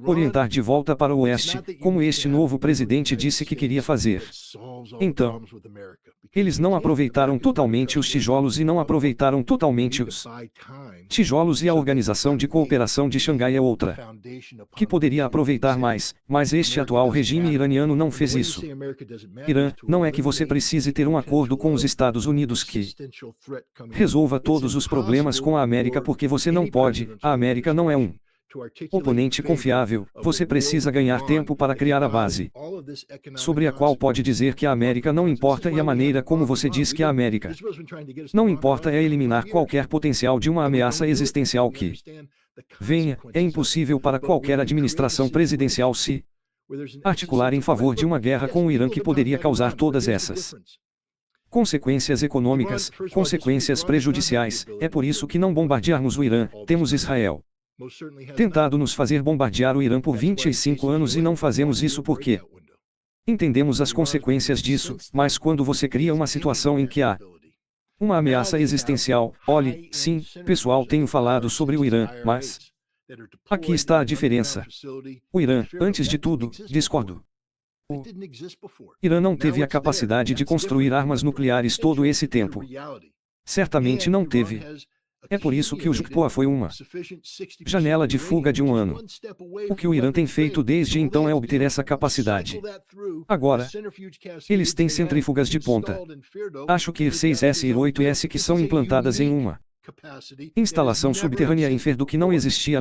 orientar de volta para o oeste, como este novo presidente disse que queria fazer. Então, eles não aproveitaram totalmente os tijolos e não aproveitaram totalmente os tijolos, e a Organização de Cooperação de Xangai é outra que poderia aproveitar mais, mas este atual regime iraniano não fez isso. Irã, não é que você precise ter um acordo com os Estados Unidos que resolva todos os problemas com a América, porque você não pode, a América não é um oponente confiável. Você precisa ganhar tempo para criar a base sobre a qual pode dizer que a América não importa, e a maneira como você diz que a América não importa é eliminar qualquer potencial de uma ameaça existencial que venha. É impossível para qualquer administração presidencial se articular em favor de uma guerra com o Irã que poderia causar todas essas consequências econômicas, consequências prejudiciais. É por isso que não bombardearmos o Irã. Temos Israel tentado nos fazer bombardear o Irã por 25 anos e não fazemos isso porque entendemos as consequências disso, mas quando você cria uma situação em que há uma ameaça existencial, olhe, sim, pessoal, tenho falado sobre o Irã, mas aqui está a diferença. O Irã, antes de tudo, discordo. O Irã não teve a capacidade de construir armas nucleares todo esse tempo. Certamente não teve. É por isso que o Jukpoa foi uma janela de fuga de um ano. O que o Irã tem feito desde então é obter essa capacidade. Agora, eles têm centrífugas de ponta. Acho que Ir-6S e Ir-8S que são implantadas em uma instalação subterrânea em Ferdo que não existia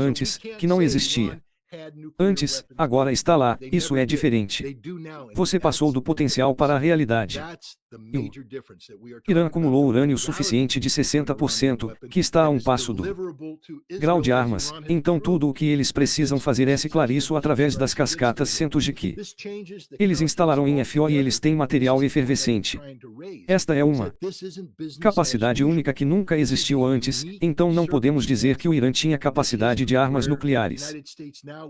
antes, agora está lá. Isso é diferente. Você passou do potencial para a realidade. O Irã acumulou urânio suficiente de 60%, que está a um passo do grau de armas, então tudo o que eles precisam fazer é ciclar isso através das cascatas Centujique. Eles instalaram em FO e eles têm material efervescente. Esta é uma capacidade única que nunca existiu antes, então não podemos dizer que o Irã tinha capacidade de armas nucleares.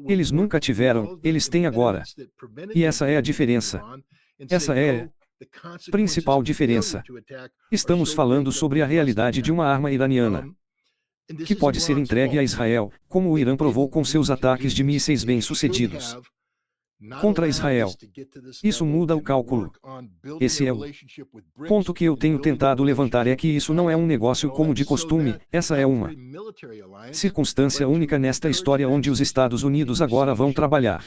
Eles nunca tiveram, eles têm agora. E essa é a diferença. Essa é a principal diferença. Estamos falando sobre a realidade de uma arma iraniana que pode ser entregue a Israel, como o Irã provou com seus ataques de mísseis bem-sucedidos contra Israel. Isso muda o cálculo. Esse é o ponto que eu tenho tentado levantar, é que isso não é um negócio como de costume, essa é uma circunstância única nesta história onde os Estados Unidos agora vão trabalhar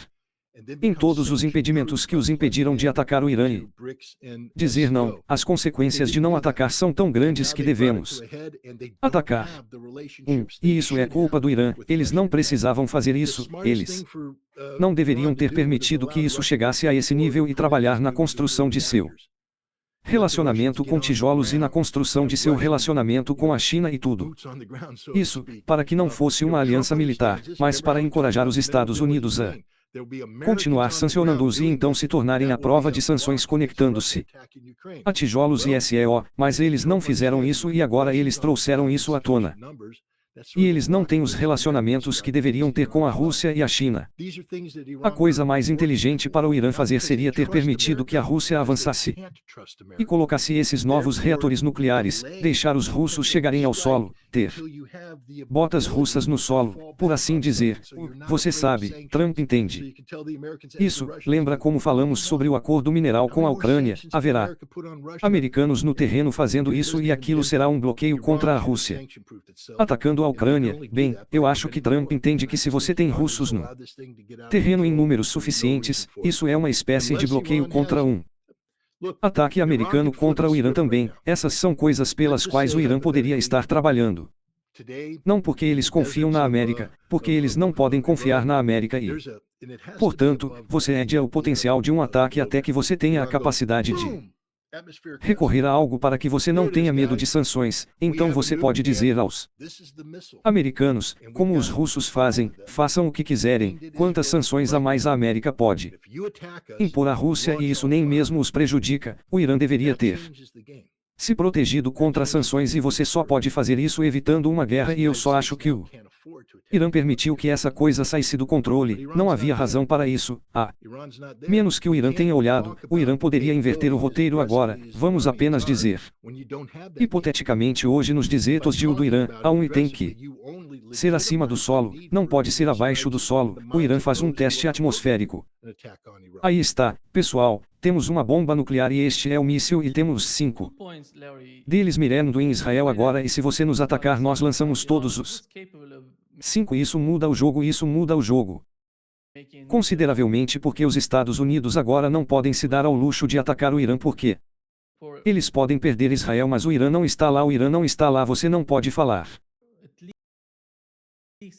em todos os impedimentos que os impediram de atacar o Irã e dizer não. As consequências de não atacar são tão grandes que devemos atacar. E isso é culpa do Irã, eles não precisavam fazer isso, eles não deveriam ter permitido que isso chegasse a esse nível e trabalhar na construção de seu relacionamento com tijolos e na construção de seu relacionamento com a China e tudo. Isso, para que não fosse uma aliança militar, mas para encorajar os Estados Unidos a continuar sancionando-os e então se tornarem a prova de sanções conectando-se a tijolos e SEO, mas eles não fizeram isso e agora eles trouxeram isso à tona. E eles não têm os relacionamentos que deveriam ter com a Rússia e a China. A coisa mais inteligente para o Irã fazer seria ter permitido que a Rússia avançasse e colocasse esses novos reatores nucleares, deixar os russos chegarem ao solo, ter botas russas no solo, por assim dizer. Você sabe, Trump entende. Isso, lembra como falamos sobre o acordo mineral com a Ucrânia, haverá americanos no terreno fazendo isso e aquilo será um bloqueio contra a Rússia atacando a Ucrânia. Bem, eu acho que Trump entende que se você tem russos no terreno em números suficientes, isso é uma espécie de bloqueio contra um ataque americano contra o Irã também. Essas são coisas pelas quais o Irã poderia estar trabalhando. Não porque eles confiam na América, porque eles não podem confiar na América e, portanto, você adia o potencial de um ataque até que você tenha a capacidade de recorrer a algo para que você não tenha medo de sanções. Então você pode dizer aos americanos, como os russos fazem, façam o que quiserem, quantas sanções a mais a América pode impor à Rússia e isso nem mesmo os prejudica. O Irã deveria ter se protegido contra sanções e você só pode fazer isso evitando uma guerra e eu só acho que o Irã permitiu que essa coisa saísse do controle, não havia razão para isso, a menos que o Irã tenha olhado, o Irã poderia inverter o roteiro agora, vamos apenas dizer. Hipoteticamente hoje nos desertos de do Irã, há um item que ser acima do solo, não pode ser abaixo do solo, o Irã faz um teste atmosférico. Aí está, pessoal, temos uma bomba nuclear e este é o míssil e temos 5 deles mirando em Israel agora e se você nos atacar nós lançamos todos os 5. Isso muda o jogo consideravelmente porque os Estados Unidos agora não podem se dar ao luxo de atacar o Irã porque eles podem perder Israel mas o Irã não está lá, você não pode falar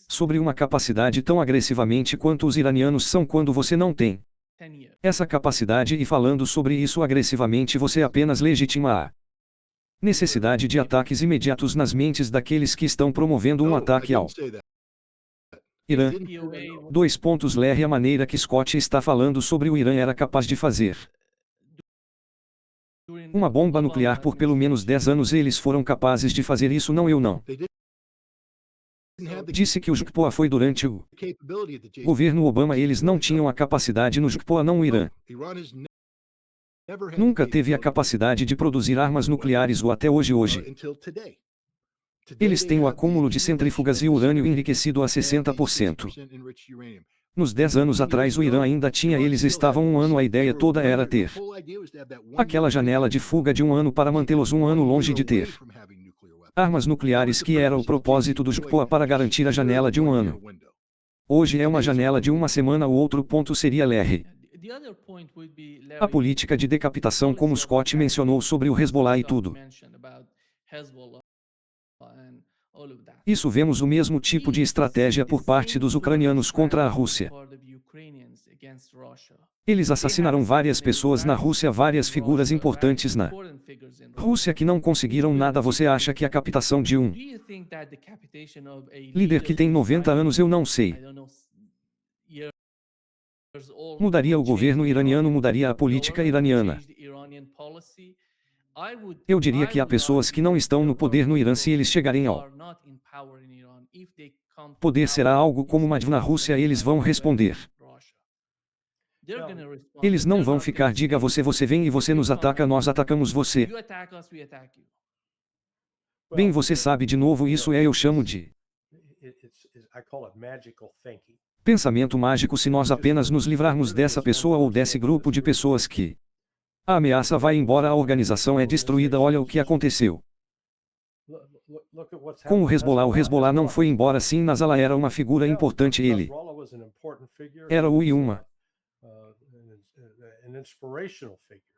sobre uma capacidade tão agressivamente quanto os iranianos são quando você não tem essa capacidade e falando sobre isso agressivamente você apenas legitima a necessidade de ataques imediatos nas mentes daqueles que estão promovendo um ataque ao Irã. Ler a maneira que Scott está falando sobre o Irã era capaz de fazer uma bomba nuclear por pelo menos 10 anos eles foram capazes de fazer isso eu não. Disse que o JCPOA foi durante o governo Obama eles não tinham a capacidade no JCPOA não o Irã. Nunca teve a capacidade de produzir armas nucleares ou até hoje. Eles têm o acúmulo de centrífugas e urânio enriquecido a 60%. Nos 10 anos atrás o Irã ainda tinha eles estavam um ano a ideia toda era ter aquela janela de fuga de um ano para mantê-los um ano longe de ter armas nucleares que era o propósito do JCPOA para garantir a janela de um ano. Hoje é uma janela de uma semana o outro ponto seria LR. A política de decapitação como Scott mencionou sobre o Hezbollah e tudo. Isso vemos o mesmo tipo de estratégia por parte dos ucranianos contra a Rússia. Eles assassinaram várias pessoas na Rússia, várias figuras importantes na Rússia que não conseguiram nada. Você acha que a captação de um líder que tem 90 anos, eu não sei, mudaria o governo iraniano, mudaria a política iraniana? Eu diria que há pessoas que não estão no poder no Irã. Se eles chegarem ao poder, será algo como Madhya na Rússia. Eles vão responder. Eles não vão ficar, diga você, você vem e você nos ataca, nós atacamos você. Bem, você sabe, de novo, isso eu chamo de pensamento mágico. Se nós apenas nos livrarmos dessa pessoa ou desse grupo de pessoas que a ameaça vai embora, a organização é destruída. Olha o que aconteceu com o Hezbollah. O Hezbollah não foi embora. Sim, Nasrallah era uma figura importante. Ele era uma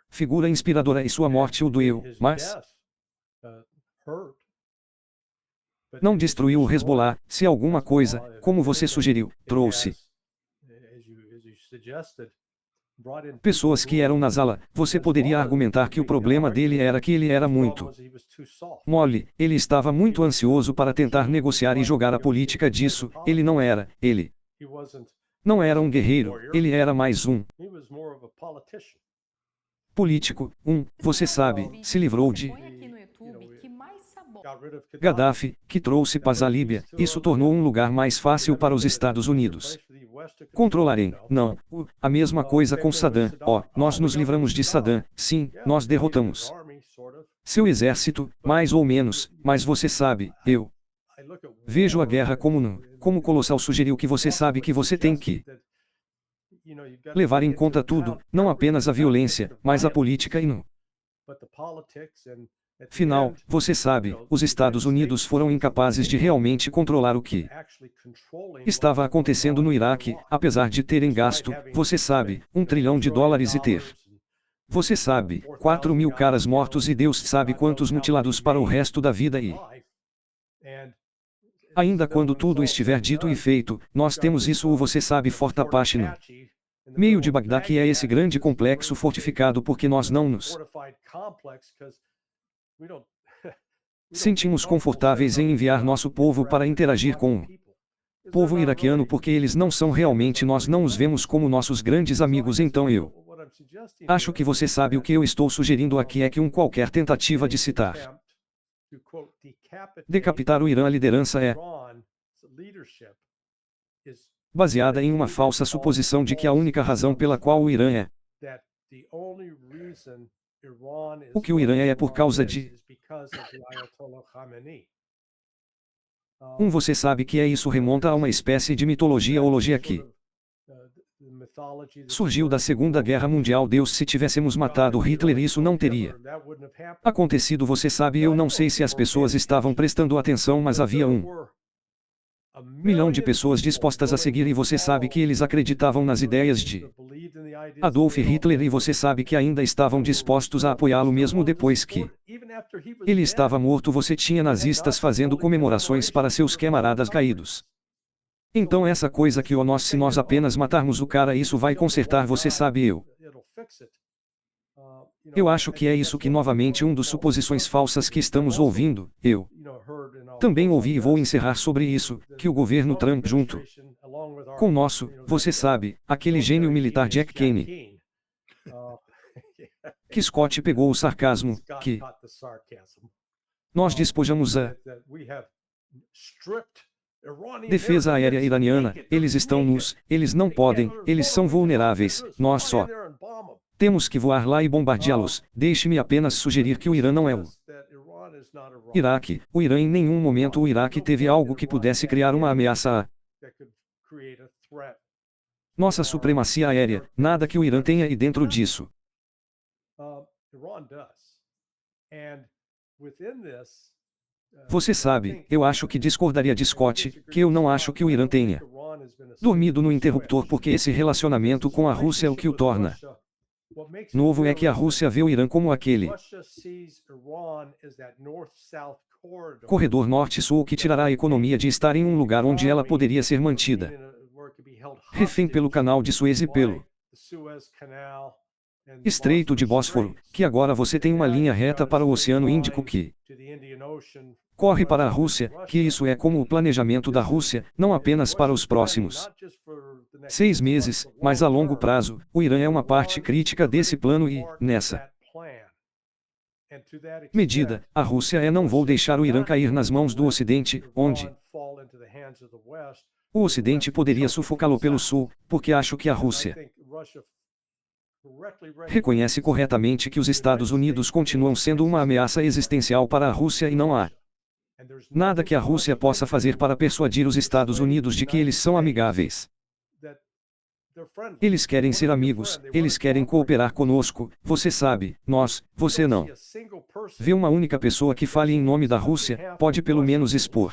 figura inspiradora e sua morte o doeu, mas não destruiu o Hezbollah. Se alguma coisa, como você sugeriu, trouxe pessoas que eram Nasrallah, você poderia argumentar que o problema dele era que ele era muito mole. Ele estava muito ansioso para tentar negociar e jogar a política disso. Ele não era um guerreiro, ele era mais um político. Você sabe, se livrou de Gaddafi, que trouxe paz à Líbia. Isso tornou um lugar mais fácil para os Estados Unidos controlarem. Não, a mesma coisa com Saddam. Nós nos livramos de Saddam. Sim, nós derrotamos seu exército, mais ou menos, mas você sabe, eu vejo a guerra como colossal. Sugeriu que você sabe que você tem que levar em conta tudo, não apenas a violência, mas a política e no final, você sabe, os Estados Unidos foram incapazes de realmente controlar o que estava acontecendo no Iraque, apesar de terem gasto, você sabe, $1 trilhão e ter, você sabe, 4.000 caras mortos e Deus sabe quantos mutilados para o resto da vida. E ainda quando tudo estiver dito e feito, nós temos isso. Você sabe, Fort Apache no meio de Bagdá, que é esse grande complexo fortificado, porque nós não nos sentimos confortáveis em enviar nosso povo para interagir com o povo iraquiano, porque eles não são realmente, nós não os vemos como nossos grandes amigos. Então eu acho que você sabe o que eu estou sugerindo aqui é que qualquer tentativa de decapitar o Irã, a liderança é baseada em uma falsa suposição de que a única razão pela qual o Irã é o que o Irã é por causa de você sabe que isso remonta a uma espécie de mitologia que surgiu da Segunda Guerra Mundial. Deus, se tivéssemos matado Hitler, isso não teria acontecido. Você sabe, eu não sei se as pessoas estavam prestando atenção, mas havia 1 milhão de pessoas dispostas a seguir, e você sabe que eles acreditavam nas ideias de Adolf Hitler, e você sabe que ainda estavam dispostos a apoiá-lo mesmo depois que ele estava morto. Você tinha nazistas fazendo comemorações para seus camaradas caídos. Então essa coisa que se nós apenas matarmos o cara, isso vai consertar. Você sabe, eu acho que é isso que novamente dos suposições falsas que estamos ouvindo. Eu também ouvi, e vou encerrar sobre isso, que o governo Trump, junto com você sabe, aquele gênio militar Jack Kenney, que Scott pegou o sarcasmo, que nós despojamos a defesa aérea iraniana. Eles estão nus, eles não podem, eles são vulneráveis, nós só temos que voar lá e bombardeá-los. Deixe-me apenas sugerir que o Irã não é o Iraque. O Irã, em nenhum momento o Iraque teve algo que pudesse criar uma ameaça a nossa supremacia aérea. Nada que o Irã tenha aí dentro disso. Você sabe, eu acho que discordaria de Scott, que eu não acho que o Irã tenha dormido no interruptor, porque esse relacionamento com a Rússia é o que o torna novo. É que a Rússia vê o Irã como aquele corredor norte-sul que tirará a economia de estar em um lugar onde ela poderia ser mantida refém pelo canal de Suez e pelo Estreito de Bósforo, que agora você tem uma linha reta para o Oceano Índico que corre para a Rússia, que isso é como o planejamento da Rússia, não apenas para os próximos 6 meses, mas a longo prazo. O Irã é uma parte crítica desse plano e, nessa medida, a Rússia não vou deixar o Irã cair nas mãos do Ocidente, onde o Ocidente poderia sufocá-lo pelo sul, porque acho que a Rússia reconhece corretamente que os Estados Unidos continuam sendo uma ameaça existencial para a Rússia e não há nada que a Rússia possa fazer para persuadir os Estados Unidos de que eles são amigáveis. Eles querem ser amigos, eles querem cooperar conosco, você sabe, você não vê uma única pessoa que fale em nome da Rússia, pode pelo menos expor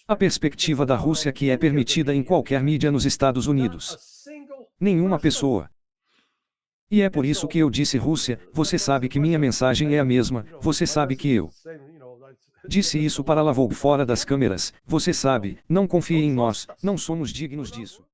a perspectiva da Rússia que é permitida em qualquer mídia nos Estados Unidos. Nenhuma pessoa. E é por isso que eu disse Rússia, você sabe que minha mensagem é a mesma, você sabe que eu disse isso para Lavrov fora das câmeras, você sabe, não confie em nós, não somos dignos disso.